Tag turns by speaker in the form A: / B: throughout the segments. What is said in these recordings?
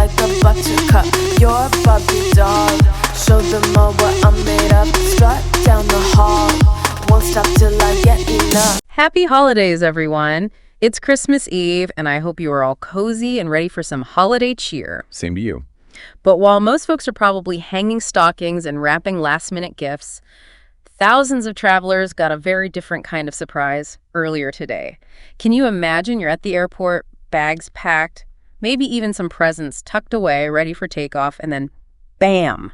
A: like a buttercup. You're a Barbie doll. Show them all what I'm made of. Strut down the hall. Won't stop till I get enough.
B: Happy holidays, everyone. It's Christmas Eve, and I hope you are all cozy and ready for some holiday cheer.
C: Same to you.
B: But while most folks are probably hanging stockings and wrapping last-minute gifts, thousands of travelers got a very different kind of surprise earlier today. Can you imagine you're at the airport, bags packed, maybe even some presents tucked away, ready for takeoff, and then bam,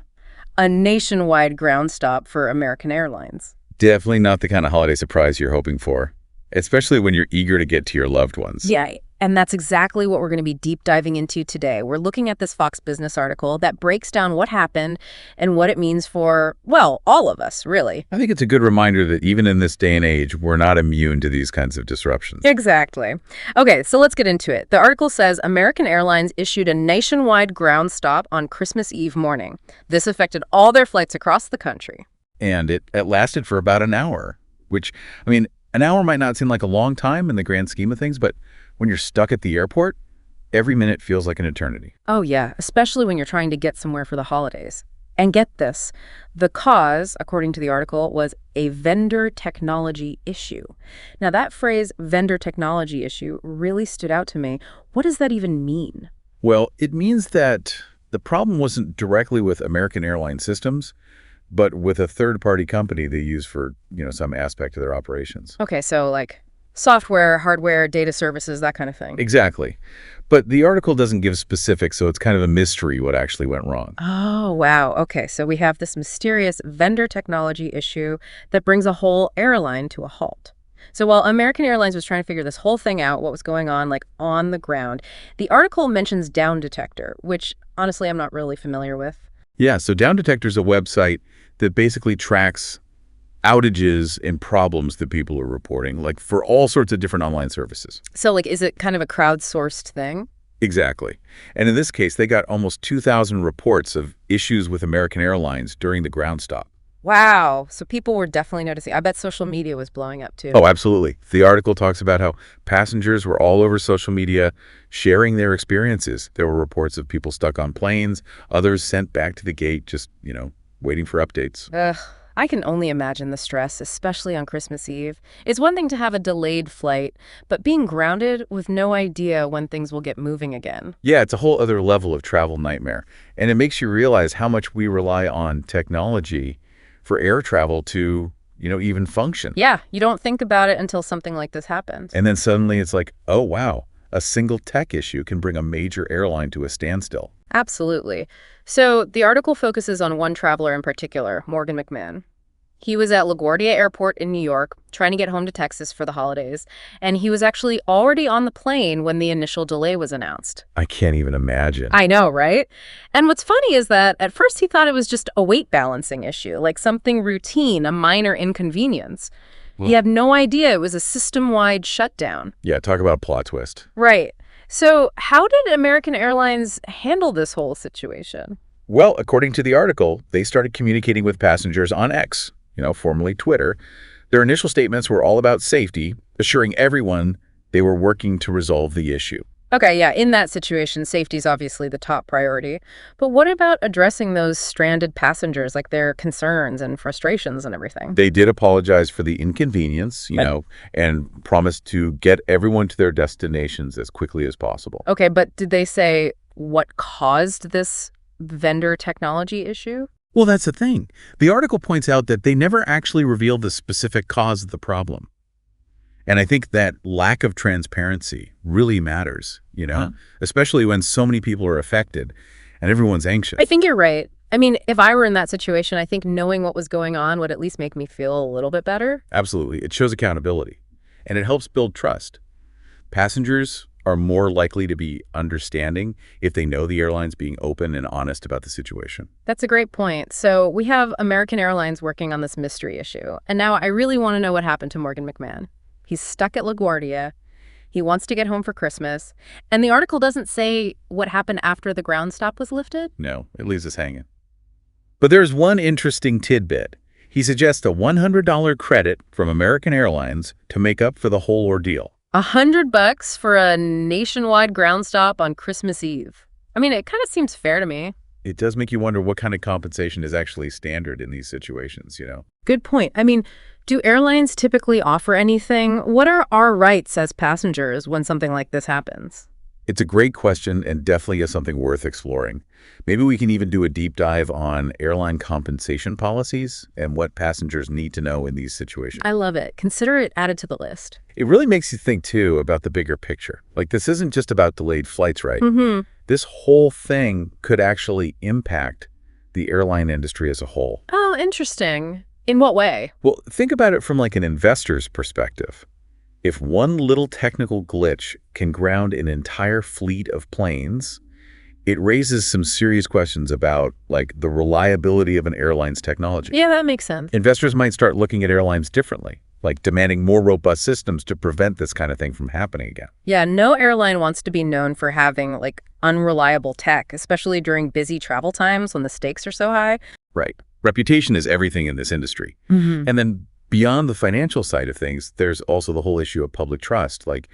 B: a nationwide ground stop for American Airlines.
C: Definitely not the kind of holiday surprise you're hoping for, especially when you're eager to get to your loved ones.
B: Yeah, and that's exactly what we're going to be deep diving into today. We're looking at this Fox Business article that breaks down what happened and what it means for, well, all of us, really.
C: I think it's a good reminder that even in this day and age, we're not immune to these kinds of disruptions.
B: Exactly. Okay, so let's get into it. The article says American Airlines issued a nationwide ground stop on Christmas Eve morning. This affected all their flights across the country.
C: And it lasted for about an hour, which, I mean, an hour might not seem like a long time in the grand scheme of things, but when you're stuck at the airport, every minute feels like an eternity.
B: Oh, yeah, especially when you're trying to get somewhere for the holidays. And get this, the cause, according to the article, was a vendor technology issue. Now, that phrase, vendor technology issue, really stood out to me. What does that even mean?
C: Well, it means that the problem wasn't directly with American Airlines systems, but with a third-party company they use for, some aspect of their operations.
B: Okay, so like software, hardware, data services, that kind of thing.
C: Exactly. But the article doesn't give specifics, so it's kind of a mystery what actually went wrong.
B: Oh, wow. Okay, so we have this mysterious vendor technology issue that brings a whole airline to a halt. So while American Airlines was trying to figure this whole thing out, what was going on, like on the ground, the article mentions Down Detector, which honestly I'm not really familiar with.
C: Yeah, so Down Detector is a website that basically tracks outages and problems that people are reporting, like for all sorts of different online services.
B: So like, is it kind of a crowdsourced thing?
C: Exactly. And in this case, they got almost 2,000 reports of issues with American Airlines during the ground stop.
B: Wow. So people were definitely noticing. I bet social media was blowing up too.
C: Oh, absolutely. The article talks about how passengers were all over social media sharing their experiences. There were reports of people stuck on planes, others sent back to the gate, just, waiting for updates.
B: Ugh. I can only imagine the stress, especially on Christmas Eve. It's one thing to have a delayed flight, but being grounded with no idea when things will get moving again.
C: Yeah, it's a whole other level of travel nightmare. And it makes you realize how much we rely on technology for air travel to, even function.
B: Yeah, you don't think about it until something like this happens.
C: And then suddenly it's like, oh, wow, a single tech issue can bring a major airline to a standstill.
B: Absolutely. So the article focuses on one traveler in particular, Morgan McMahon. He was at LaGuardia Airport in New York, trying to get home to Texas for the holidays, and he was actually already on the plane when the initial delay was announced.
C: I can't even imagine.
B: I know, right? And what's funny is that at first he thought it was just a weight balancing issue, like something routine, a minor inconvenience. He had no idea it was a system-wide shutdown.
C: Yeah, talk about a plot twist.
B: Right. So how did American Airlines handle this whole situation?
C: Well, according to the article, they started communicating with passengers on X, formerly Twitter. Their initial statements were all about safety, assuring everyone they were working to resolve the issue.
B: Okay, yeah, in that situation, safety is obviously the top priority. But what about addressing those stranded passengers, like their concerns and frustrations and everything?
C: They did apologize for the inconvenience, and promised to get everyone to their destinations as quickly as possible.
B: Okay, but did they say what caused this vendor technology issue?
C: Well, that's the thing. The article points out that they never actually revealed the specific cause of the problem. And I think that lack of transparency really matters, especially when so many people are affected and everyone's anxious.
B: I think you're right. I mean, if I were in that situation, I think knowing what was going on would at least make me feel a little bit better.
C: Absolutely. It shows accountability, and it helps build trust. Passengers are more likely to be understanding if they know the airline's being open and honest about the situation.
B: That's a great point. So we have American Airlines working on this mystery issue. And now I really want to know what happened to Morgan McMahon. He's stuck at LaGuardia. He wants to get home for Christmas. And the article doesn't say what happened after the ground stop was lifted.
C: No, it leaves us hanging. But there's one interesting tidbit. He suggests a $100 credit from American Airlines to make up for the whole ordeal.
B: $100 for a nationwide ground stop on Christmas Eve. I mean, it kind of seems fair to me.
C: It does make you wonder what kind of compensation is actually standard in these situations.
B: Good point. I mean, do airlines typically offer anything? What are our rights as passengers when something like this happens?
C: It's a great question and definitely is something worth exploring. Maybe we can even do a deep dive on airline compensation policies and what passengers need to know in these situations.
B: I love it. Consider it added to the list.
C: It really makes you think, too, about the bigger picture. Like, this isn't just about delayed flights, right?
B: Mm-hmm.
C: This whole thing could actually impact the airline industry as a whole.
B: Oh, interesting. In what way?
C: Well, think about it from like an investor's perspective. If one little technical glitch can ground an entire fleet of planes, it raises some serious questions about like the reliability of an airline's technology.
B: Yeah, that makes sense.
C: Investors might start looking at airlines differently, like demanding more robust systems to prevent this kind of thing from happening again.
B: Yeah, no airline wants to be known for having like unreliable tech, especially during busy travel times when the stakes are so high.
C: Right. Reputation is everything in this industry.
B: Mm-hmm.
C: And then beyond the financial side of things, there's also the whole issue of public trust. Like,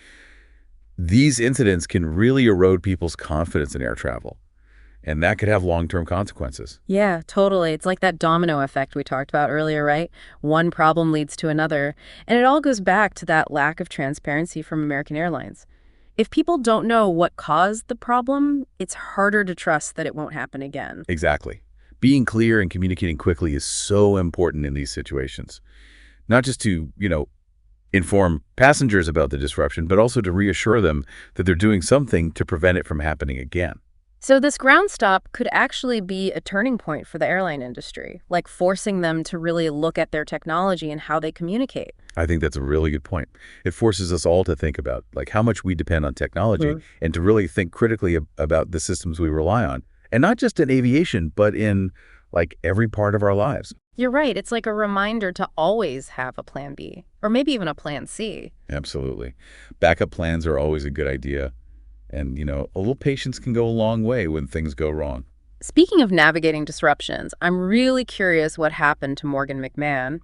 C: these incidents can really erode people's confidence in air travel, and that could have long-term consequences.
B: Yeah, totally. It's like that domino effect we talked about earlier, right? One problem leads to another. And it all goes back to that lack of transparency from American Airlines. If people don't know what caused the problem, it's harder to trust that it won't happen again.
C: Exactly. Being clear and communicating quickly is so important in these situations. Not just to, inform passengers about the disruption, but also to reassure them that they're doing something to prevent it from happening again.
B: So this ground stop could actually be a turning point for the airline industry, like forcing them to really look at their technology and how they communicate.
C: I think that's a really good point. It forces us all to think about like how much we depend on technology and to really think critically about the systems we rely on. And not just in aviation, but in like every part of our lives.
B: You're right. It's like a reminder to always have a plan B, or maybe even a plan C.
C: Absolutely. Backup plans are always a good idea. And, a little patience can go a long way when things go wrong.
B: Speaking of navigating disruptions, I'm really curious what happened to Morgan McMahon.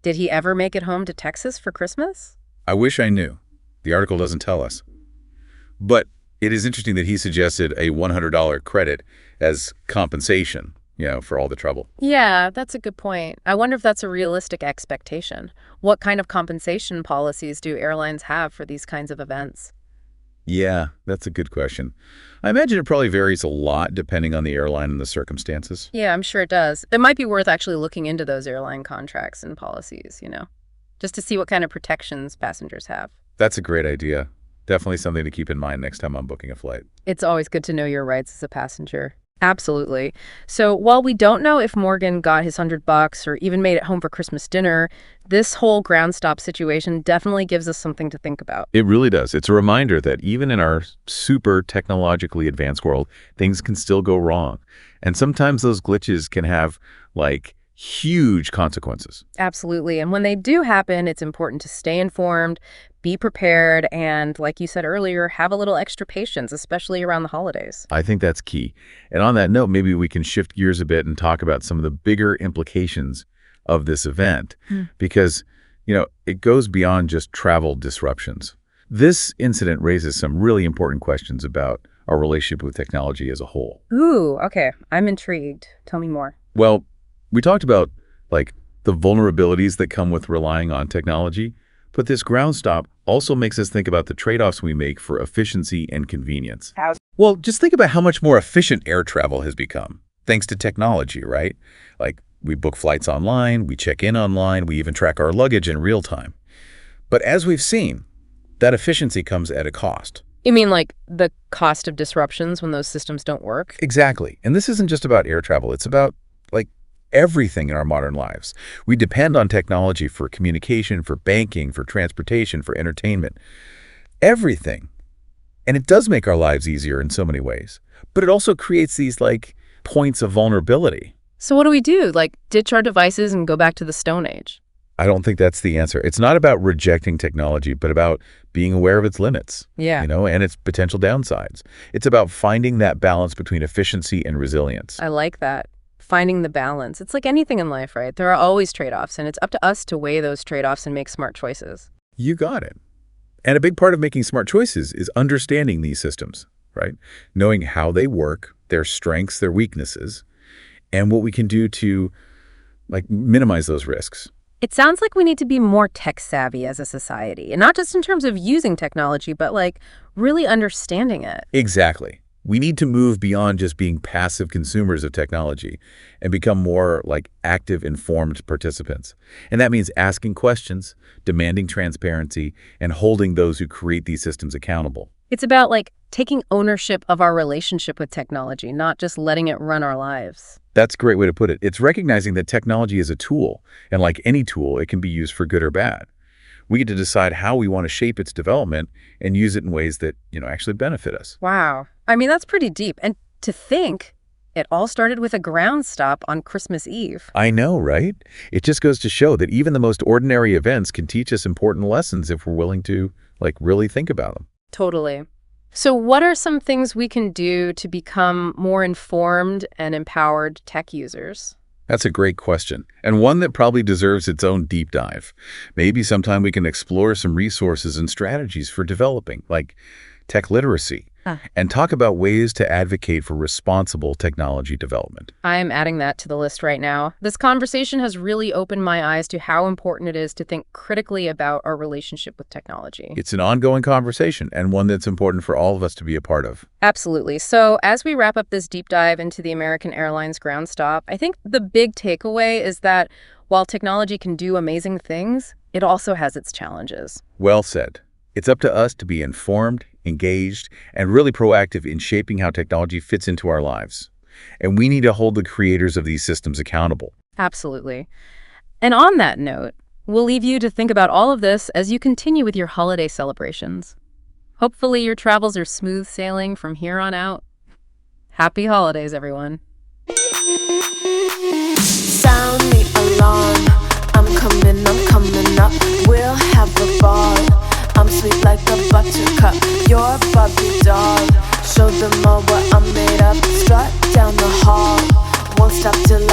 B: Did he ever make it home to Texas for Christmas?
C: I wish I knew. The article doesn't tell us. But it is interesting that he suggested a $100 credit as compensation, for all the trouble.
B: Yeah, that's a good point. I wonder if that's a realistic expectation. What kind of compensation policies do airlines have for these kinds of events?
C: Yeah, that's a good question. I imagine it probably varies a lot depending on the airline and the circumstances.
B: Yeah, I'm sure it does. It might be worth actually looking into those airline contracts and policies, just to see what kind of protections passengers have.
C: That's a great idea. Definitely something to keep in mind next time I'm booking a flight.
B: It's always good to know your rights as a passenger. Absolutely. So while we don't know if Morgan got his $100 or even made it home for Christmas dinner, this whole ground stop situation definitely gives us something to think about.
C: It really does. It's a reminder that even in our super technologically advanced world, things can still go wrong. And sometimes those glitches can have like huge consequences.
B: Absolutely. And when they do happen, it's important to stay informed, be prepared, and like you said earlier, have a little extra patience, especially around the holidays.
C: I think that's key. And on that note, maybe we can shift gears a bit and talk about some of the bigger implications of this event, because, it goes beyond just travel disruptions. This incident raises some really important questions about our relationship with technology as a whole.
B: Ooh, okay. I'm intrigued. Tell me more.
C: Well, we talked about like the vulnerabilities that come with relying on technology, but this ground stop also makes us think about the trade-offs we make for efficiency and convenience. Well, just think about how much more efficient air travel has become, thanks to technology, right? Like, we book flights online, we check in online, we even track our luggage in real time. But as we've seen, that efficiency comes at a cost.
B: You mean like the cost of disruptions when those systems don't work?
C: Exactly. And this isn't just about air travel. It's about like everything in our modern lives. We depend on technology for communication, for banking, for transportation, for entertainment, everything. And it does make our lives easier in so many ways. But it also creates these like points of vulnerability.
B: So what do we do? Like ditch our devices and go back to the Stone Age?
C: I don't think that's the answer. It's not about rejecting technology, but about being aware of its limits,
B: Yeah.
C: and its potential downsides. It's about finding that balance between efficiency and resilience.
B: I like that. Finding the balance. It's like anything in life, right? There are always trade-offs, and it's up to us to weigh those trade-offs and make smart choices.
C: You got it. And a big part of making smart choices is understanding these systems. right? Knowing how they work, their strengths, their weaknesses, and what we can do to minimize those risks.
B: It sounds like we need to be more tech savvy as a society, and not just in terms of using technology, but really understanding it.
C: Exactly. We need to move beyond just being passive consumers of technology and become more active, informed participants. And that means asking questions, demanding transparency, and holding those who create these systems accountable.
B: It's about taking ownership of our relationship with technology, not just letting it run our lives.
C: That's a great way to put it. It's recognizing that technology is a tool, and like any tool, it can be used for good or bad. We get to decide how we want to shape its development and use it in ways that, actually benefit us.
B: Wow. I mean, that's pretty deep. And to think it all started with a ground stop on Christmas Eve.
C: I know, right? It just goes to show that even the most ordinary events can teach us important lessons if we're willing to, really think about them.
B: Totally. So what are some things we can do to become more informed and empowered tech users?
C: That's a great question, and one that probably deserves its own deep dive. Maybe sometime we can explore some resources and strategies for developing, like tech literacy, and talk about ways to advocate for responsible technology development.
B: I'm adding that to the list right now. This conversation has really opened my eyes to how important it is to think critically about our relationship with technology.
C: It's an ongoing conversation, and one that's important for all of us to be a part of.
B: Absolutely. So as we wrap up this deep dive into the American Airlines Groundstop, I think the big takeaway is that while technology can do amazing things, it also has its challenges.
C: Well said. It's up to us to be informed, engaged, and really proactive in shaping how technology fits into our lives. And we need to hold the creators of these systems accountable.
B: Absolutely. And on that note, we'll leave you to think about all of this as you continue with your holiday celebrations. Hopefully your travels are smooth sailing from here on out. Happy holidays, everyone.
A: Sound the alarm. I'm coming up. We'll have a ball. I'm sweet like a buttercup. You're a Barbie doll. Show them all what I'm made of. Strut down the hall. Won't stop till